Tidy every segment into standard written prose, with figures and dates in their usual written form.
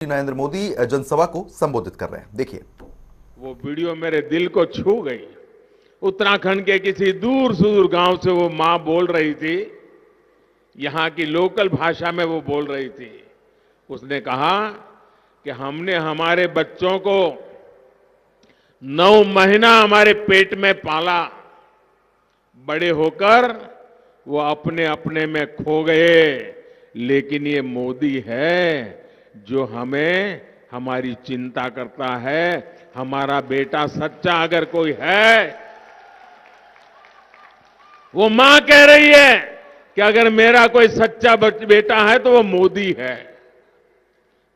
नरेंद्र मोदी जनसभा को संबोधित कर रहे हैं। देखिए। वो वीडियो मेरे दिल को छू गई। उत्तराखंड के किसी दूर सुदूर गांव से वो मां बोल रही थी, यहां की लोकल भाषा में वो बोल रही थी। उसने कहा कि हमने हमारे बच्चों को 9 महीना हमारे पेट में पाला, बड़े होकर वो अपने अपने में खो गए, लेकिन ये मोदी है जो हमें हमारी चिंता करता है। हमारा बेटा सच्चा अगर कोई है, वो मां कह रही है कि अगर मेरा कोई सच्चा बेटा है तो वो मोदी है।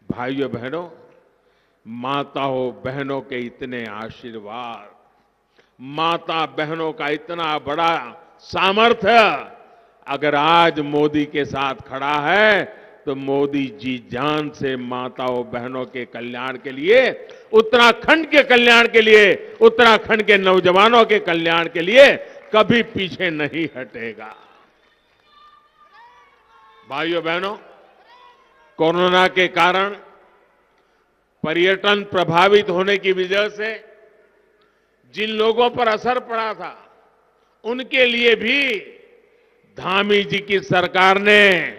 भाइयों बहनों, माताओं बहनों के इतने आशीर्वाद, माता बहनों का इतना बड़ा सामर्थ्य अगर आज मोदी के साथ खड़ा है तो मोदी जी जान से माताओं बहनों के कल्याण के लिए, उत्तराखंड के कल्याण के लिए, उत्तराखंड के नौजवानों के कल्याण के लिए कभी पीछे नहीं हटेगा। भाइयों बहनों, कोरोना के कारण पर्यटन प्रभावित होने की वजह से जिन लोगों पर असर पड़ा था, उनके लिए भी धामी जी की सरकार ने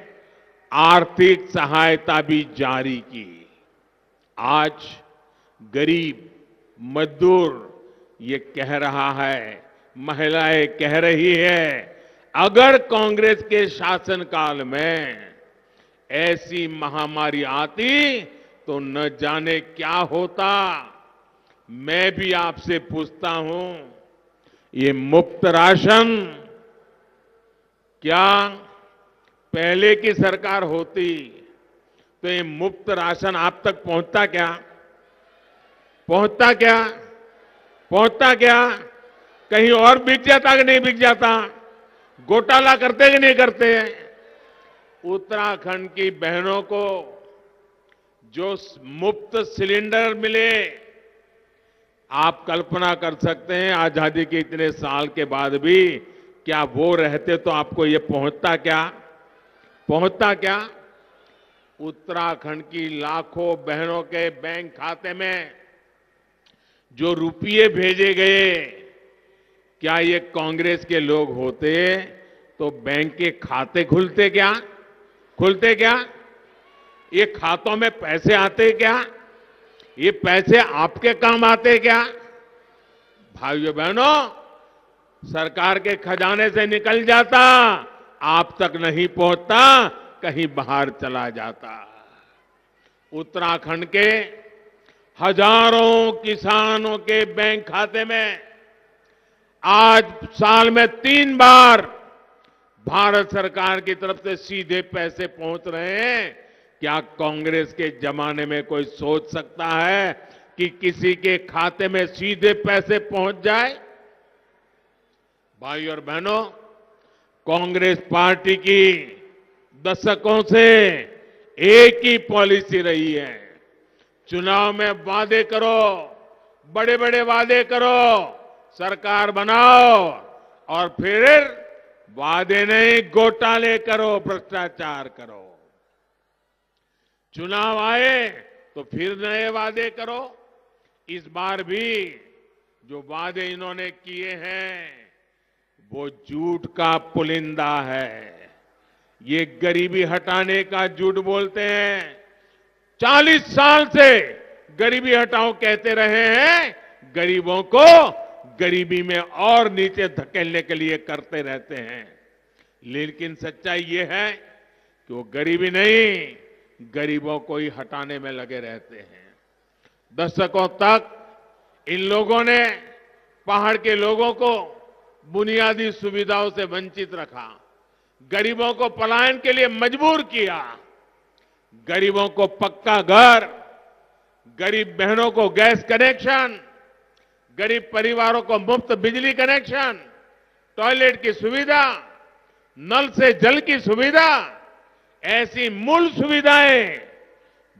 आर्थिक सहायता भी जारी की। आज गरीब मजदूर ये कह रहा है, महिलाएं कह रही है, अगर कांग्रेस के शासनकाल में ऐसी महामारी आती तो न जाने क्या होता। मैं भी आपसे पूछता हूं, ये मुफ्त राशन क्या पहले की सरकार होती तो ये मुफ्त राशन आप तक पहुंचता क्या? पहुंचता क्या? पहुंचता क्या? कहीं और बिक जाता कि नहीं बिक जाता? घोटाला करते कि नहीं करते? उत्तराखंड की बहनों को जो मुफ्त सिलेंडर मिले, आप कल्पना कर सकते हैं आजादी के इतने साल के बाद भी क्या वो रहते तो आपको ये पहुंचता क्या? पहुंचता क्या? उत्तराखंड की लाखों बहनों के बैंक खाते में जो रुपये भेजे गए, क्या ये कांग्रेस के लोग होते तो बैंक के खाते खुलते क्या? खुलते क्या? ये खातों में पैसे आते क्या? ये पैसे आपके काम आते क्या? भाइयों बहनों, सरकार के खजाने से निकल जाता, आप तक नहीं पहुंचता, कहीं बाहर चला जाता। उत्तराखंड के हजारों किसानों के बैंक खाते में आज साल में 3 बार भारत सरकार की तरफ से सीधे पैसे पहुंच रहे हैं। क्या कांग्रेस के जमाने में कोई सोच सकता है कि किसी के खाते में सीधे पैसे पहुंच जाए? भाई और बहनों, कांग्रेस पार्टी की दशकों से एक ही पॉलिसी रही है, चुनाव में वादे करो, बड़े बड़े वादे करो, सरकार बनाओ और फिर वादे नहीं घोटाले करो, भ्रष्टाचार करो। चुनाव आए तो फिर नए वादे करो। इस बार भी जो वादे इन्होंने किए हैं वो झूठ का पुलिंदा है। ये गरीबी हटाने का झूठ बोलते हैं। 40 साल से गरीबी हटाओ कहते रहे हैं, गरीबों को गरीबी में और नीचे धकेलने के लिए करते रहते हैं। लेकिन सच्चाई ये है कि वो गरीबी नहीं, गरीबों को ही हटाने में लगे रहते हैं। दशकों तक इन लोगों ने पहाड़ के लोगों को बुनियादी सुविधाओं से वंचित रखा, गरीबों को पलायन के लिए मजबूर किया, गरीबों को पक्का घर, गरीब बहनों को गैस कनेक्शन, गरीब परिवारों को मुफ्त बिजली कनेक्शन, टॉयलेट की सुविधा, नल से जल की सुविधा, ऐसी मूल सुविधाएं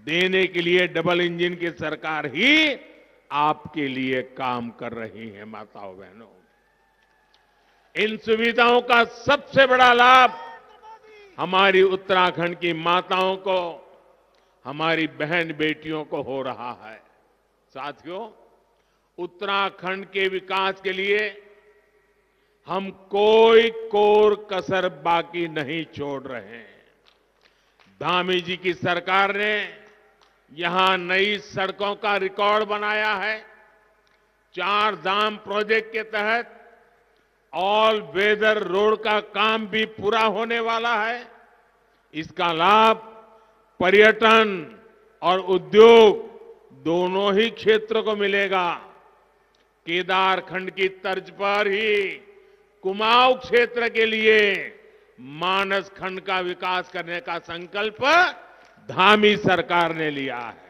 देने के लिए डबल इंजन की सरकार ही आपके लिए काम कर रही है। माताओं बहनों, इन सुविधाओं का सबसे बड़ा लाभ हमारी उत्तराखंड की माताओं को, हमारी बहन बेटियों को हो रहा है। साथियों, उत्तराखंड के विकास के लिए हम कोई कोर कसर बाकी नहीं छोड़ रहे हैं। धामी जी की सरकार ने यहां नई सड़कों का रिकॉर्ड बनाया है। 4 धाम प्रोजेक्ट के तहत ऑल वेदर रोड का काम भी पूरा होने वाला है। इसका लाभ पर्यटन और उद्योग दोनों ही क्षेत्रों को मिलेगा। केदारखंड की तर्ज पर ही कुमाऊं क्षेत्र के लिए मानस खंड का विकास करने का संकल्प धामी सरकार ने लिया है।